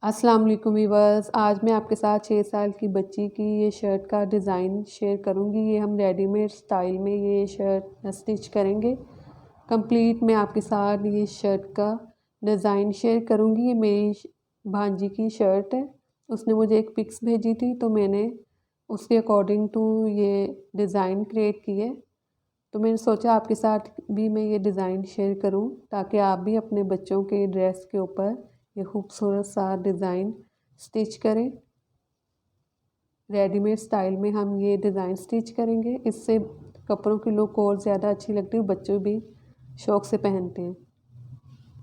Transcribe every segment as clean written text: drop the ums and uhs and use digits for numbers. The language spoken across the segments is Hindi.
अस्सलाम वालेकुम वीवर्स। आज मैं आपके साथ 6 साल की बच्ची की ये शर्ट का डिज़ाइन शेयर करूँगी। ये हम रेडीमेड स्टाइल में ये शर्ट स्टिच करेंगे। कंप्लीट मैं आपके साथ ये शर्ट का डिज़ाइन शेयर करूँगी। ये मेरी भांजी की शर्ट है, उसने मुझे एक पिक्स भेजी थी तो मैंने उसके अकॉर्डिंग टू ये डिज़ाइन क्रिएट की है। तो मैंने सोचा आपके साथ भी मैं ये डिज़ाइन शेयर करूं ताकि आप भी अपने बच्चों के ड्रेस के ऊपर ये खूबसूरत सा डिज़ाइन स्टिच करें। रेडीमेड स्टाइल में हम ये डिज़ाइन स्टिच करेंगे, इससे कपड़ों की लुक और ज़्यादा अच्छी लगती है, बच्चे भी शौक़ से पहनते हैं।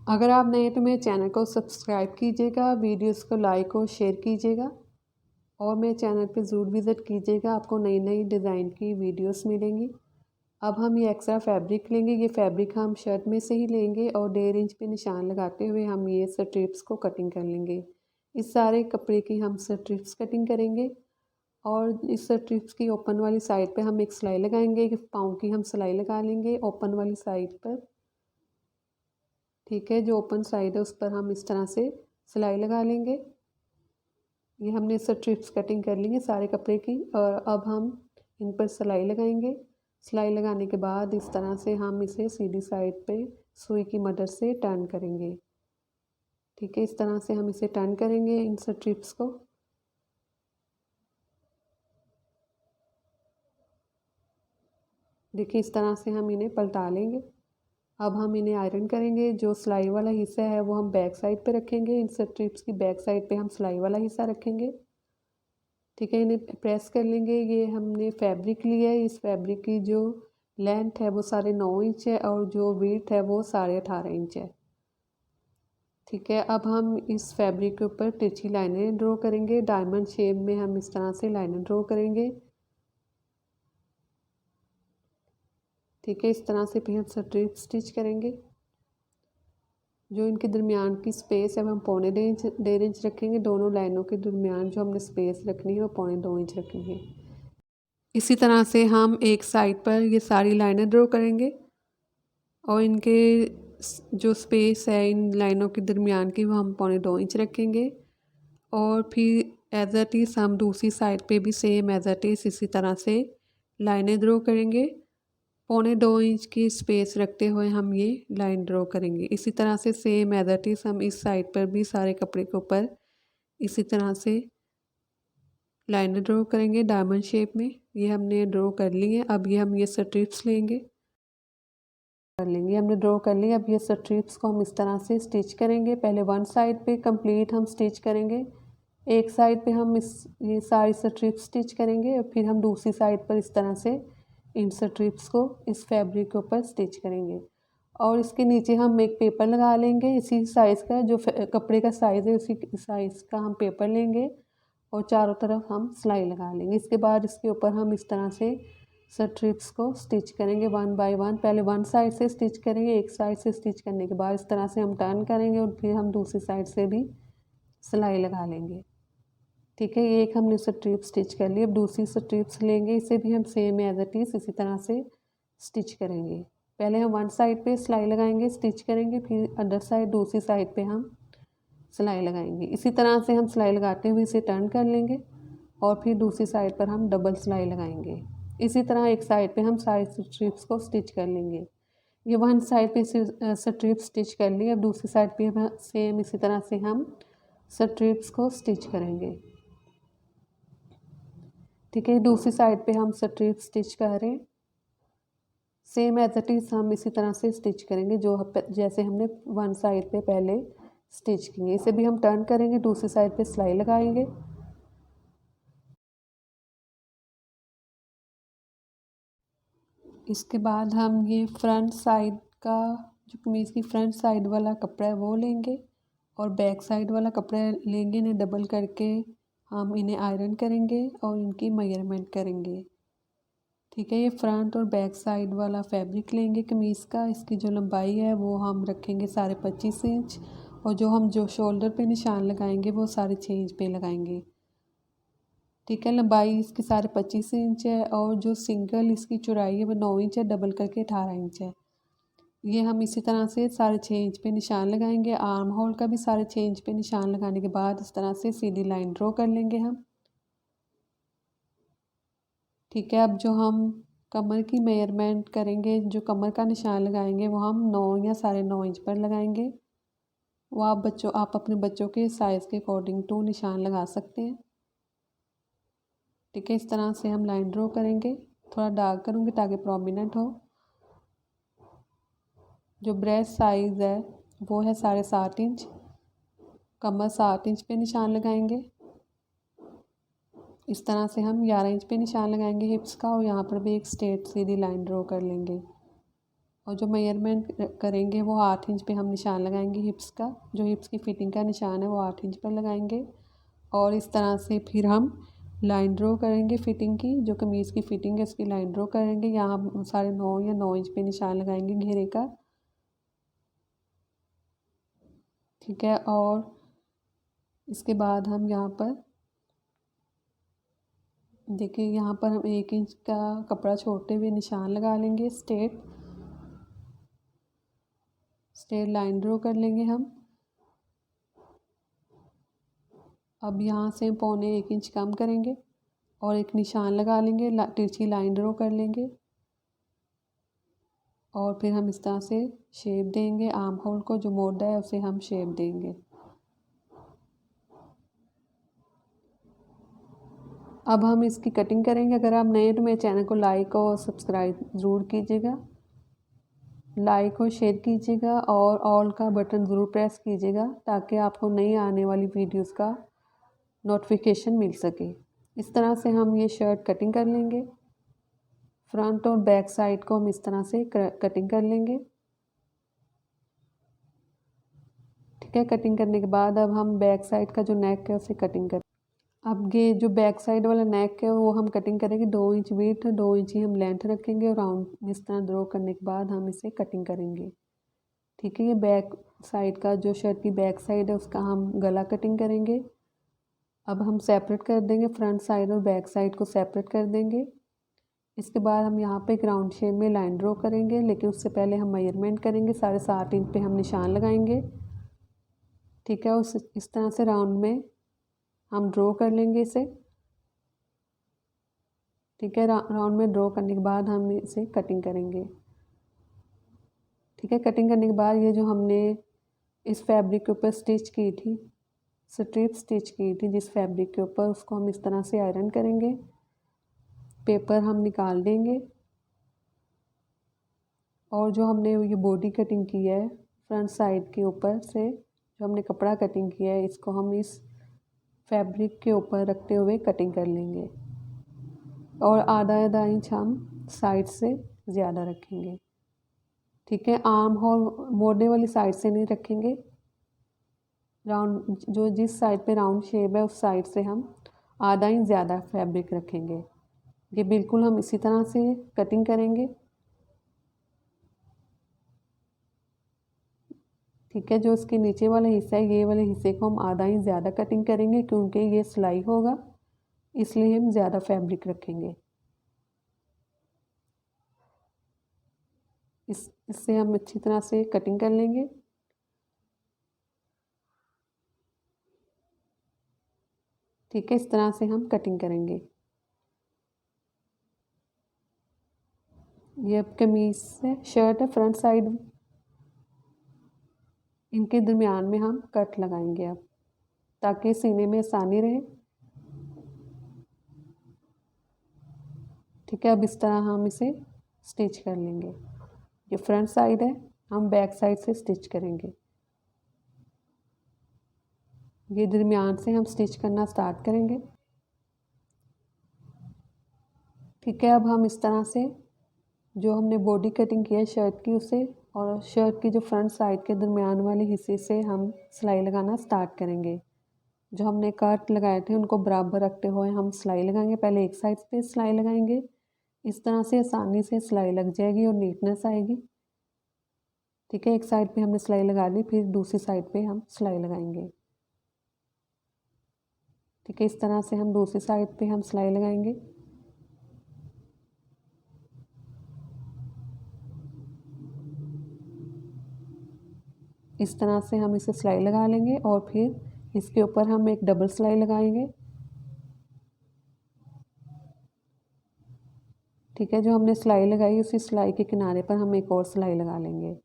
अगर आप नए तो मेरे चैनल को सब्सक्राइब कीजिएगा, वीडियोस को लाइक और शेयर कीजिएगा और मेरे चैनल पे ज़रूर विज़िट कीजिएगा। आपको नई नई डिज़ाइन की वीडियोस मिलेंगी। अब हम ये एक्स्ट्रा फैब्रिक लेंगे। ये फैब्रिक हम शर्ट में से ही लेंगे और 1.5 इंच पे निशान लगाते हुए हम ये स्ट्रिप्स को कटिंग कर लेंगे। इस सारे कपड़े की हम स्ट्रिप्स कटिंग करेंगे और इस स्ट्रिप्स की ओपन वाली साइड पे हम एक सिलाई लगाएंगे। एक पाँव की हम सिलाई लगा लेंगे ओपन वाली साइड पर। ठीक है, जो ओपन साइड है उस पर हम इस तरह से सिलाई लगा लेंगे। ये हमने स्ट्रिप्स कटिंग कर लेंगे सारे कपड़े की और अब हम इन पर सिलाई लगाएंगे। सिलाई लगाने के बाद इस तरह से हम इसे सीधी साइड पे सुई की मदद से टर्न करेंगे। ठीक है, इस तरह से हम इसे टर्न करेंगे इन स्ट्रिप्स को। देखिए इस तरह से हम इन्हें पलटा लेंगे। अब हम इन्हें आयरन करेंगे। जो सिलाई वाला हिस्सा है वो हम बैक साइड पे रखेंगे। इन स्ट्रिप्स की बैक साइड पे हम सिलाई वाला हिस्सा रखेंगे। ठीक है, इन्हें प्रेस कर लेंगे। ये हमने फैब्रिक लिया है, इस फैब्रिक की जो लेंथ है वो 9.5 इंच है और जो विड्थ है वो 18.5 इंच है। ठीक है, अब हम इस फैब्रिक के ऊपर तिरछी लाइनें ड्रॉ करेंगे। डायमंड शेप में हम इस तरह से लाइनें ड्रॉ करेंगे। ठीक है, इस तरह से फिर हम स्ट्रिप स्टिच करेंगे। जो इनके दरमियान की स्पेस है वो हम 1.5 इंच रखेंगे। दोनों लाइनों के दरमियान जो हमने स्पेस रखनी है वो 2.25 इंच रखेंगे। इसी तरह से हम एक साइड पर ये सारी लाइनें ड्रॉ करेंगे और इनके जो स्पेस है इन लाइनों के दरमियान की वो हम 2.25 इंच रखेंगे। और फिर एज इट इज़ हम दूसरी साइड पे भी सेम एज इट इज़ इसी तरह से लाइनें ड्रॉ करेंगे। 2.25 इंच की स्पेस रखते हुए हम ये लाइन ड्रॉ करेंगे। इसी तरह से सेम एज इट इज़ हम इस साइड पर भी सारे कपड़े के ऊपर इसी तरह से लाइनें ड्रॉ करेंगे डायमंड शेप में। ये हमने ड्रॉ कर ली है। अब ये हम ये स्ट्रिप्स लेंगे कर लेंगे हमने ड्रॉ कर लिया। अब ये स्ट्रिप्स को हम इस तरह से स्टिच करेंगे। पहले वन साइड पे कंप्लीट हम स्टिच करेंगे। एक साइड पे हम ये सारी स्ट्रिप्स स्टिच करेंगे और फिर हम दूसरी साइड पर इस तरह से इन स्ट्रिप्स को इस फैब्रिक के ऊपर स्टिच करेंगे और इसके नीचे हम एक पेपर लगा लेंगे इसी साइज़ का। जो कपड़े का साइज़ है उसी साइज़ का हम पेपर लेंगे और चारों तरफ हम सिलाई लगा लेंगे। इसके बाद इसके ऊपर हम इस तरह से स्ट्रिप्स को स्टिच करेंगे वन बाय वन। पहले वन साइड से स्टिच करेंगे। एक साइड से स्टिच करने के बाद इस तरह से हम टर्न करेंगे और फिर हम दूसरी साइड से भी सिलाई लगा लेंगे। ठीक है, ये एक हमने स्ट्रिप स्टिच कर ली। अब दूसरी स्ट्रिप्स लेंगे, इसे भी हम सेम एज इट इज़ इसी तरह से स्टिच करेंगे। पहले हम वन साइड पे सिलाई लगाएंगे, स्टिच करेंगे, फिर अदर साइड दूसरी साइड पे हम सिलाई लगाएंगे। इसी तरह से हम सिलाई लगाते हुए इसे टर्न कर लेंगे और फिर दूसरी साइड पर हम डबल सिलाई लगाएंगे। इसी तरह एक साइड पे हम सारी स्ट्रिप्स को स्टिच कर लेंगे। ये वन साइड पे स्ट्रिप स्टिच कर ली। अब दूसरी साइड पे हम सेम इसी तरह से हम स्ट्रिप्स को स्टिच करेंगे। ठीक है, दूसरी साइड पे हम स्ट्रिप स्टिच कर रहे हैं। सेम एज इट इज़ हम इसी तरह से स्टिच करेंगे जो जैसे हमने वन साइड पे पहले स्टिच किए। इसे भी हम टर्न करेंगे, दूसरी साइड पे सिलाई लगाएंगे। इसके बाद हम ये फ्रंट साइड का जो कमीज़ की फ्रंट साइड वाला कपड़ा है वो लेंगे और बैक साइड वाला कपड़ा लेंगे। इन्हें डबल करके हम इन्हें आयरन करेंगे और इनकी मेजरमेंट करेंगे। ठीक है, ये फ्रंट और बैक साइड वाला फैब्रिक लेंगे कमीज़ का। इसकी जो लंबाई है वो हम रखेंगे 25.5 इंच और जो शोल्डर पे निशान लगाएंगे वो 6.5 इंच पे लगाएंगे। ठीक है, लंबाई इसकी 25.5 इंच है और जो सिंगल इसकी चौड़ाई है वो 9 इंच है, डबल करके 18 इंच है। ये हम इसी तरह से 6.5 इंच पे निशान लगाएंगे। आर्म होल का भी 6.5 इंच पे निशान लगाने के बाद इस तरह से सीधी लाइन ड्रॉ कर लेंगे हम। ठीक है, अब जो हम कमर की मेजरमेंट करेंगे, जो कमर का निशान लगाएंगे वो हम 9 या 9.5 इंच पर लगाएंगे। वो आप अपने बच्चों के साइज़ के अकॉर्डिंग टू निशान लगा सकते हैं। ठीक है, इस तरह से हम लाइन ड्रॉ करेंगे। थोड़ा डार्क करूँगी ताकि प्रोमिनेंट हो। जो ब्रेस्ट साइज़ है वो है 7.5 इंच। कमर 7 इंच पे निशान लगाएंगे। इस तरह से हम 11 इंच पे निशान लगाएंगे हिप्स का, और यहाँ पर भी एक स्ट्रेट सीधी लाइन ड्रॉ कर लेंगे। और जो मेजरमेंट करेंगे वो 8 इंच पे हम निशान लगाएंगे हिप्स का। जो हिप्स की फिटिंग का निशान है वो 8 इंच पर लगाएंगे। और इस तरह से फिर हम लाइन ड्रॉ करेंगे फिटिंग की, जो कमीज़ की फिटिंग है उसकी लाइन ड्रॉ करेंगे। यहाँ हम 9.5 या 9 इंच पे निशान लगाएंगे घेरे का। ठीक है, और इसके बाद हम यहाँ पर देखिए, यहाँ पर हम 1 इंच का कपड़ा छोड़ते हुए निशान लगा लेंगे। स्ट्रेट लाइन ड्रॉ कर लेंगे हम। अब यहाँ से 1.25 इंच कम करेंगे और एक निशान लगा लेंगे, तिरछी लाइन ड्रॉ कर लेंगे। और फिर हम इस तरह से शेप देंगे आर्म होल को, जो मोटा है उसे हम शेप देंगे। अब हम इसकी कटिंग करेंगे। अगर आप नए तो मेरे चैनल को लाइक और सब्सक्राइब ज़रूर कीजिएगा। लाइक और शेयर कीजिएगा और ऑल का बटन ज़रूर प्रेस कीजिएगा ताकि आपको नई आने वाली वीडियोस का नोटिफिकेशन मिल सके। इस तरह से हम ये शर्ट कटिंग कर लेंगे। फ्रंट और बैक साइड को हम इस तरह से कटिंग कर लेंगे। ठीक है, कटिंग करने के बाद अब हम बैक साइड का जो नेक है उसे कटिंग कर। अब ये जो बैक साइड वाला नेक है वो हम कटिंग करेंगे 2 इंच विड्थ, 2 इंच ही हम लेंथ रखेंगे और राउंड इस तरह ड्रॉ करने के बाद हम इसे कटिंग करेंगे। ठीक है, ये बैक साइड का जो शर्ट की बैक साइड है उसका हम गला कटिंग करेंगे। अब हम सेपरेट कर देंगे, फ्रंट साइड और बैक साइड को सेपरेट कर देंगे। इसके बाद हम यहाँ पे एक राउंड शेप में लाइन ड्रॉ करेंगे, लेकिन उससे पहले हम मेजरमेंट करेंगे। 7.5 इंच पे हम निशान लगाएंगे। ठीक है, उस इस तरह से राउंड में हम ड्रॉ कर लेंगे इसे। ठीक है, राउंड में ड्रॉ करने के बाद हम इसे कटिंग करेंगे। ठीक है, कटिंग करने के बाद ये जो हमने इस फैब्रिक के ऊपर स्टिच की थी, स्ट्रिप स्टिच की थी जिस फैब्रिक के ऊपर, उसको हम इस तरह से आयरन करेंगे। पेपर हम निकाल देंगे और जो हमने ये बॉडी कटिंग की है फ्रंट साइड के ऊपर से, जो हमने कपड़ा कटिंग किया है, इसको हम इस फैब्रिक के ऊपर रखते हुए कटिंग कर लेंगे। और आधा इंच हम साइड से ज़्यादा रखेंगे। ठीक है, आर्म होल मोड़ने वाली साइड से नहीं रखेंगे। राउंड जो जिस साइड पे राउंड शेप है उस साइड से हम आधा इंच ज़्यादा फैब्रिक रखेंगे। ये बिल्कुल हम इसी तरह से कटिंग करेंगे। ठीक है, जो इसके नीचे वाला हिस्सा है ये वाले हिस्से को हम आधा इंच ज़्यादा कटिंग करेंगे, क्योंकि ये सिलाई होगा इसलिए हम ज़्यादा फैब्रिक रखेंगे। इससे हम अच्छी तरह से कटिंग कर लेंगे। ठीक है, इस तरह से हम कटिंग करेंगे। ये अब कमीज है, शर्ट है, फ्रंट साइड इनके दरमियान में हम कट लगाएंगे अब, ताकि सीने में आसानी रहे। ठीक है, अब इस तरह हम इसे स्टिच कर लेंगे। ये फ्रंट साइड है, हम बैक साइड से स्टिच करेंगे। ये दरमियान से हम स्टिच करना स्टार्ट करेंगे। ठीक है, अब हम इस तरह से जो हमने बॉडी कटिंग की है शर्ट की उसे और शर्ट की जो फ्रंट साइड के दरमियान वाले हिस्से से हम सिलाई लगाना स्टार्ट करेंगे। जो हमने कट लगाए थे उनको बराबर रखते हुए हम सिलाई लगाएंगे। पहले एक साइड पे सिलाई लगाएंगे, इस तरह से आसानी से सिलाई लग जाएगी और नीटनेस आएगी। ठीक है, एक साइड पे हमने सिलाई लगा ली, फिर दूसरी साइड पे हम सिलाई लगाएंगे। ठीक है, इस तरह से हम दूसरी साइड पे हम सिलाई लगाएंगे। इस तरह से हम इसे सिलाई लगा लेंगे और फिर इसके ऊपर हम एक डबल सिलाई लगाएंगे। ठीक है, जो हमने सिलाई लगाई उसी सिलाई के किनारे पर हम एक और सिलाई लगा लेंगे।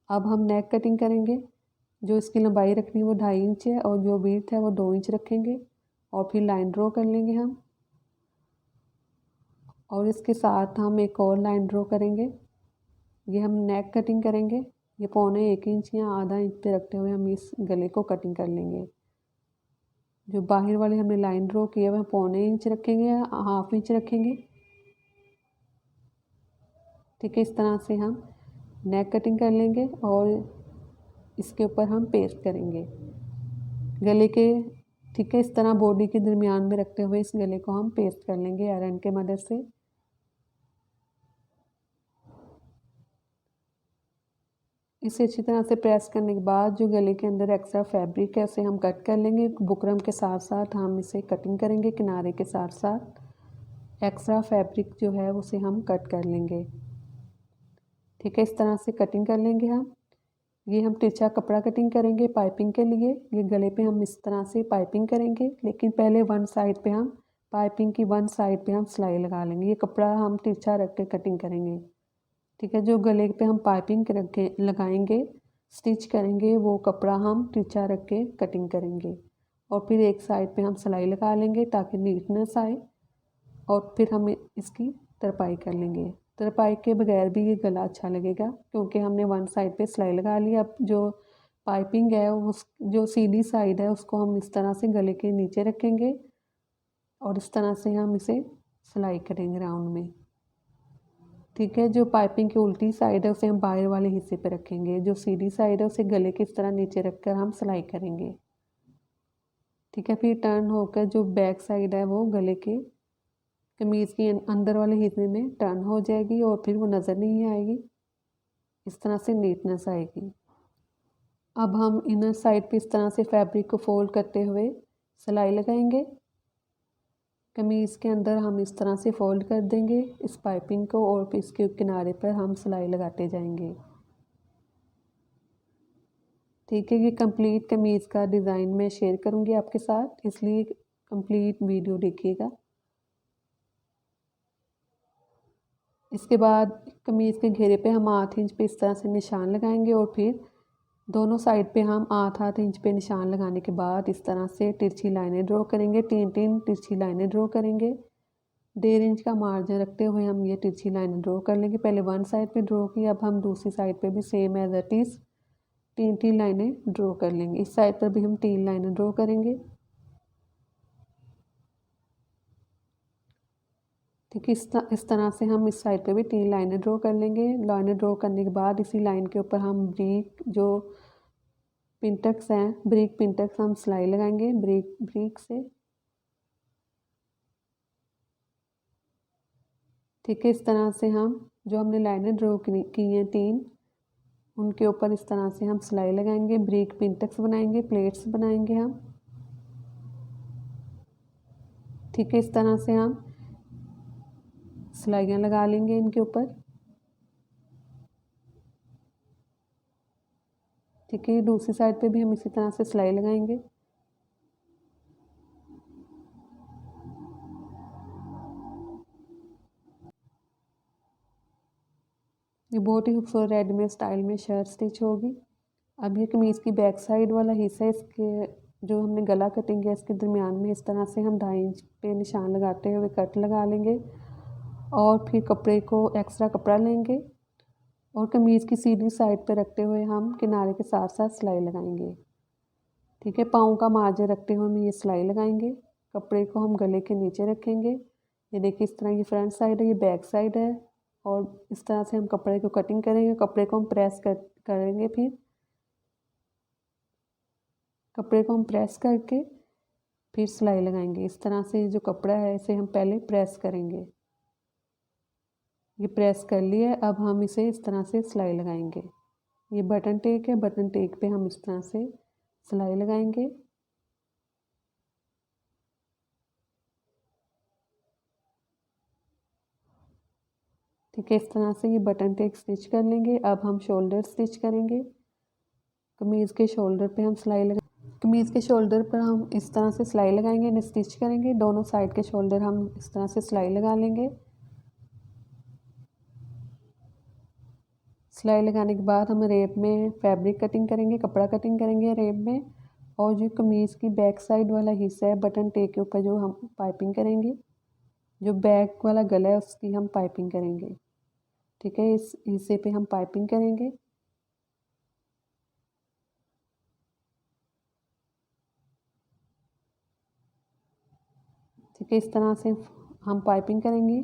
अब हम नेक कटिंग करेंगे। जो इसकी लंबाई रखनी है वो 2.5 इंच है और जो विड्थ है वो 2 इंच रखेंगे और फिर लाइन ड्रॉ कर लेंगे हम, और इसके साथ हम एक और लाइन ड्रॉ करेंगे। ये हम नेक कटिंग करेंगे। ये 1.25 इंच या आधा इंच पे रखते हुए हम इस गले को कटिंग कर लेंगे। जो बाहर वाली हमने लाइन ड्रॉ की है वह 1.25 इंच रखेंगे या हाफ इंच रखेंगे। ठीक है, इस तरह से हम नेक कटिंग कर लेंगे और इसके ऊपर हम पेस्ट करेंगे गले के। ठीक है, इस तरह बॉडी के दरमियान में रखते हुए इस गले को हम पेस्ट कर लेंगे आयरन के मदद से। इसे अच्छी तरह से प्रेस करने के बाद जो गले के अंदर एक्स्ट्रा फैब्रिक है उसे हम कट कर लेंगे। बुकरम के साथ साथ हम इसे कटिंग करेंगे, किनारे के साथ साथ एक्स्ट्रा फैब्रिक जो है उसे हम कट कर लेंगे। ठीक है, इस तरह से कटिंग कर लेंगे हम। ये हम तिरछा कपड़ा कटिंग करेंगे पाइपिंग के लिए। ये गले पे हम इस तरह से पाइपिंग करेंगे, लेकिन पहले वन साइड पे हम पाइपिंग की वन साइड पे हम सिलाई लगा लेंगे। ये कपड़ा हम तिरछा रख के कटिंग करेंगे। ठीक है, जो गले पे हम पाइपिंग रखे लगाएंगे, स्टिच करेंगे, वो कपड़ा हम तिरछा रख के कटिंग करेंगे और फिर एक साइड पे हम सिलाई लगा लेंगे ताकि नीटनेस आए, और फिर हम इसकी तरपाई कर लेंगे। तरपाई के बगैर भी ये गला अच्छा लगेगा क्योंकि हमने वन साइड पे सिलाई लगा ली। अब जो पाइपिंग है उस जो सीधी साइड है उसको हम इस तरह से गले के नीचे रखेंगे और इस तरह से हम इसे सिलाई करेंगे राउंड में। ठीक है, जो पाइपिंग की उल्टी साइड है उसे हम बाहर वाले हिस्से पे रखेंगे, जो सीधी साइड है उसे गले के इस तरह नीचे रखकर हम सिलाई करेंगे। ठीक है, फिर टर्न होकर जो बैक साइड है वो गले के कमीज़ के अंदर वाले हिस्से में टर्न हो जाएगी और फिर वो नज़र नहीं आएगी। इस तरह से नीटनेस आएगी। अब हम इनर साइड पे इस तरह से फैब्रिक को फोल्ड करते हुए सिलाई लगाएंगे। कमीज़ के अंदर हम इस तरह से फोल्ड कर देंगे इस पाइपिंग को और फिर इसके किनारे पर हम सिलाई लगाते जाएंगे। ठीक है, ये कंप्लीट कमीज़ का डिज़ाइन मैं शेयर करूँगी आपके साथ, इसलिए कंप्लीट वीडियो देखिएगा। इसके बाद कमीज़ के घेरे पे हम 8 इंच पे इस तरह से निशान लगाएंगे और फिर दोनों साइड पे हम 8-8 इंच पे निशान लगाने के बाद इस तरह से तिरछी लाइनें ड्रॉ करेंगे। 3-3 तिरछी लाइनें ड्रॉ करेंगे। 1.5 इंच का मार्जिन रखते हुए हम ये तिरछी लाइनें ड्रॉ कर लेंगे। पहले वन साइड पे ड्रॉ की, अब हम दूसरी साइड पे भी सेम एज इट इज़ 3-3 लाइनें ड्रॉ कर लेंगे। इस साइड पर भी हम 3 लाइनें ड्रॉ करेंगे। ठीक है, इस तरह से हम इस साइड पे भी 3 लाइनें ड्रॉ कर लेंगे। लाइनें ड्रॉ करने के बाद इसी लाइन के ऊपर हम ब्रीक जो पिंटक्स हैं, ब्रीक पिंटक्स हम सिलाई लगाएंगे ब्रीक ब्रीक से। ठीक है, इस तरह से हम जो हमने लाइनें ड्रॉ की हैं 3, उनके ऊपर इस तरह से हम सिलाई लगाएंगे, ब्रीक पिंटक्स बनाएंगे, प्लेट्स बनाएंगे हम। ठीक है, इस तरह से हम सिलाइयाँ लगा लेंगे इनके ऊपर। ठीक है, दूसरी साइड पे भी हम इसी तरह से सिलाई लगाएंगे। ये बहुत ही खूबसूरत रेडीमेड स्टाइल में शर्ट स्टिच होगी। अब ये कमीज़ की बैक साइड वाला हिस्सा, इसके जो हमने गला कटिंग किया इसके दरमियान में इस तरह से हम 2.5 इंच पे निशान लगाते हुए कट लगा लेंगे और फिर कपड़े को एक्स्ट्रा कपड़ा लेंगे और कमीज़ की सीधी साइड पे रखते हुए हम किनारे के साथ साथ सिलाई लगाएंगे। ठीक है, पाँव का मार्जिन रखते हुए हम ये सिलाई लगाएंगे। कपड़े को हम गले के नीचे रखेंगे। ये देखिए, इस तरह ये फ्रंट साइड है, ये बैक साइड है और इस तरह से हम कपड़े को कटिंग करेंगे। कपड़े को हम प्रेस करेंगे, फिर कपड़े को हम प्रेस करके फिर सिलाई लगाएंगे। इस तरह से जो कपड़ा है इसे हम पहले प्रेस करेंगे। ये प्रेस कर लिया, अब हम इसे इस तरह से सिलाई लगाएंगे। ये बटन टेक है, बटन टेक पे हम इस तरह से सिलाई लगाएंगे। ठीक है, इस तरह से ये बटन टेक स्टिच कर लेंगे। अब हम शोल्डर स्टिच करेंगे। कमीज़ के शोल्डर पे हम सिलाई लगा कमीज़ के शोल्डर पर हम इस तरह से सिलाई लगाएंगे, इन्हें स्टिच करेंगे। दोनों साइड के शोल्डर हम इस तरह से सिलाई लगा लेंगे। सिलाई लगाने के बाद हम रेप में फैब्रिक कटिंग करेंगे, कपड़ा कटिंग करेंगे रेप में। और जो कमीज़ की बैक साइड वाला हिस्सा है बटन टे के ऊपर, जो हम पाइपिंग करेंगे, जो बैक वाला गला है उसकी हम पाइपिंग करेंगे। ठीक है, इस हिस्से पे हम पाइपिंग करेंगे। ठीक है, इस तरह से हम पाइपिंग करेंगे।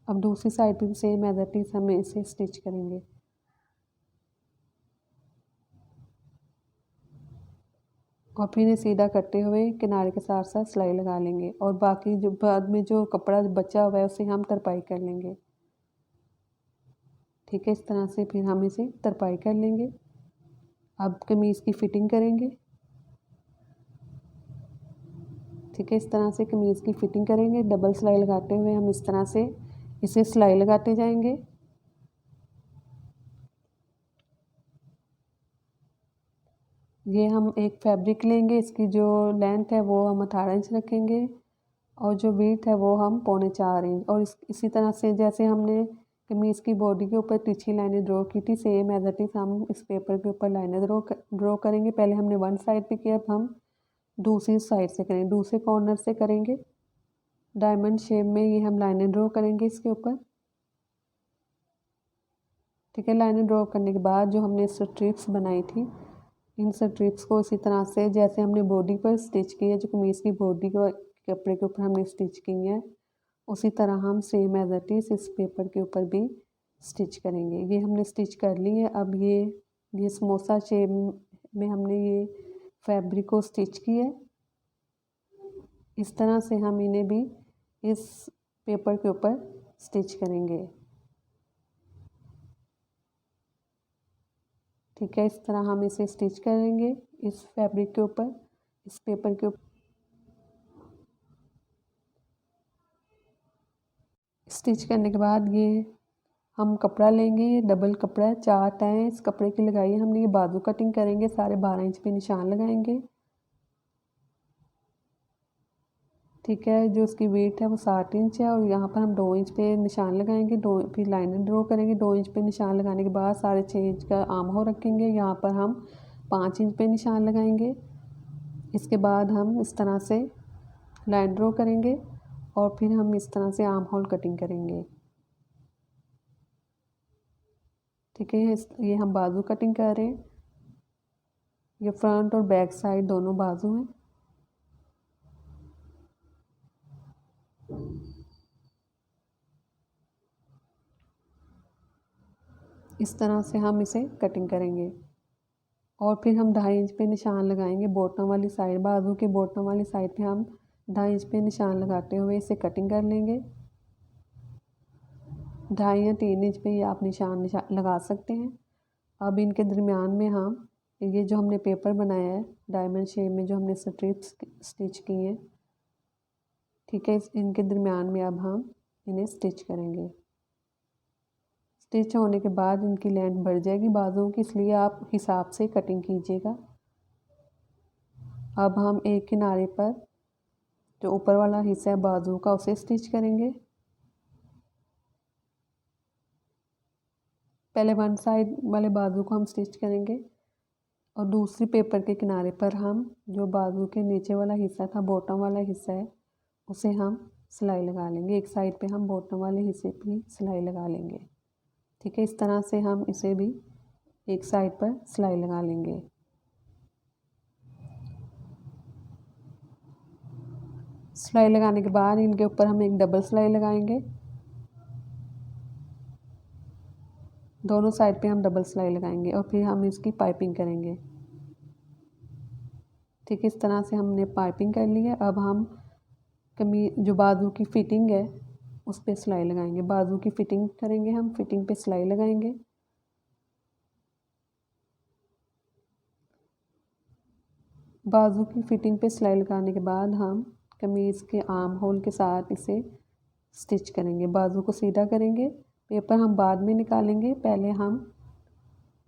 अब दूसरी साइड पे भी सेम एज इट इज हम इसे स्टिच करेंगे। और फिर इन्हें सीधा करते हुए किनारे के साथ साथ सिलाई लगा लेंगे। और बाकी जो बाद में जो कपड़ा बचा हुआ है उसे हम तरपाई कर लेंगे। ठीक है, इस तरह से फिर हम इसे तरपाई कर लेंगे। अब कमीज़ की फिटिंग करेंगे। ठीक है, इस तरह से कमीज़ की फिटिंग करेंगे। डबल सिलाई लगाते हुए हम इस तरह से इसे सिलाई लगाते जाएंगे। ये हम एक फैब्रिक लेंगे, इसकी जो लेंथ है वो हम 18 इंच रखेंगे और जो विड्थ है वो हम 3.25 इंच। और इसी तरह से जैसे हमने कमीज़ की बॉडी के ऊपर तिरछी लाइनें ड्रॉ की थी, सेम एज इट इज़ हम इस पेपर के ऊपर लाइनें ड्रॉ करेंगे। पहले हमने वन साइड पे किया, अब हम दूसरी साइड से करेंगे, दूसरे कॉर्नर से करेंगे। डायमंड शेप में ये हम लाइनें ड्रॉ करेंगे इसके ऊपर। ठीक है, लाइनें ड्रॉ करने के बाद जो हमने स्ट्रिप्स बनाई थी, इन स्ट्रिप्स को इसी तरह से जैसे हमने बॉडी पर स्टिच की है, जो कमीज़ की बॉडी को कपड़े के ऊपर हमने स्टिच की है, उसी तरह हम सेम एज इट इज़ इस पेपर के ऊपर भी स्टिच करेंगे। ये हमने स्टिच कर ली है। अब ये समोसा शेप में हमने ये फैब्रिक को स्टिच किया है। इस तरह से हम इन्हें भी इस पेपर के ऊपर स्टिच करेंगे। ठीक है, इस तरह हम इसे स्टिच करेंगे इस फैब्रिक के ऊपर, इस पेपर के ऊपर। स्टिच करने के बाद ये हम कपड़ा लेंगे, ये डबल कपड़ा है, 4 तय इस कपड़े की लगाई है हमने। ये बाजू कटिंग करेंगे, सारे 12 इंच पे निशान लगाएंगे। ठीक है, जो उसकी वेट है वो 60 इंच है और यहाँ पर हम 2 इंच पे निशान लगाएंगे। फिर लाइनें ड्रॉ करेंगे। 2 इंच पे निशान लगाने के बाद 6.5 इंच का आर्म होल रखेंगे। यहाँ पर हम 5 इंच पे निशान लगाएंगे। इसके बाद हम इस तरह से लाइन ड्रॉ करेंगे और फिर हम इस तरह से आर्म होल कटिंग करेंगे। ठीक है, ये हम बाजू कटिंग कर रहे हैं। ये फ्रंट और बैक साइड दोनों बाजू हैं। इस तरह से हम इसे कटिंग करेंगे और फिर हम 2.5 इंच पे निशान लगाएंगे बॉटम वाली साइड। बाजू के बॉटम वाली साइड पे हम 2.5 इंच पे निशान लगाते हुए इसे कटिंग कर लेंगे। 2.5 या 3 इंच पे ये आप निशान लगा सकते हैं। अब इनके दरमियान में हम ये जो हमने पेपर बनाया है डायमंड शेप में, जो हमने स्ट्रिप्स स्टिच की हैं, ठीक है, इनके दरमियान में अब हम इन्हें स्टिच करेंगे। स्टिच होने के बाद इनकी लेंथ बढ़ जाएगी बाजुओं की, इसलिए आप हिसाब से कटिंग कीजिएगा। अब हम एक किनारे पर जो ऊपर वाला हिस्सा है बाजू का उसे स्टिच करेंगे। पहले वन साइड वाले बाजू को हम स्टिच करेंगे और दूसरी पेपर के किनारे पर हम जो बाजू के नीचे वाला हिस्सा था, बॉटम वाला हिस्सा है, उसे हम सिलाई लगा लेंगे। एक साइड पे हम बॉटम वाले हिस्से पे सिलाई लगा लेंगे। ठीक है, इस तरह से हम इसे भी एक साइड पर सिलाई लगा लेंगे। सिलाई लगाने के बाद इनके ऊपर हम एक डबल सिलाई लगाएंगे। दोनों साइड पे हम डबल सिलाई लगाएंगे और फिर हम इसकी पाइपिंग करेंगे। ठीक है, इस तरह से हमने पाइपिंग कर ली है। अब हम कमीज जो बाजू की फिटिंग है उस पर सिलाई लगाएंगे। बाजू की फिटिंग करेंगे, हम फिटिंग पे सिलाई लगाएंगे। बाजू की फिटिंग पे सिलाई लगाने के बाद हम कमीज़ के आर्म होल के साथ इसे स्टिच करेंगे। बाजू को सीधा करेंगे। पेपर हम बाद में निकालेंगे, पहले हम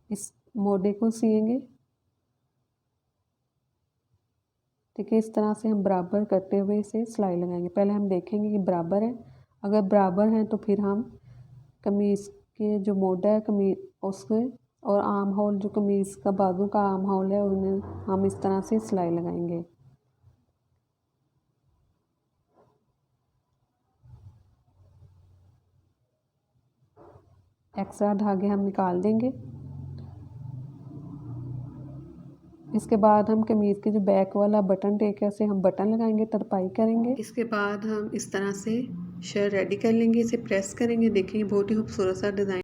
इस मोड़े को सिएंगे। ठीक है, इस तरह से हम बराबर करते हुए इसे सिलाई लगाएंगे। पहले हम देखेंगे कि बराबर है, अगर बराबर है तो फिर हम कमीज़ के जो मोड़ा है कमीज़ उसके और आर्म होल जो कमीज़ का बाजू का आर्म होल है उन्हें हम इस तरह से सिलाई लगाएंगे। एक्स्ट्रा धागे हम निकाल देंगे। इसके बाद हम कमीज़ के जो बैक वाला बटन टेक है उसे हम बटन लगाएंगे, तरपाई करेंगे। इसके बाद हम इस तरह से शर्ट रेडी कर लेंगे, इसे प्रेस करेंगे। देखेंगे बहुत ही खूबसूरत सा डिज़ाइन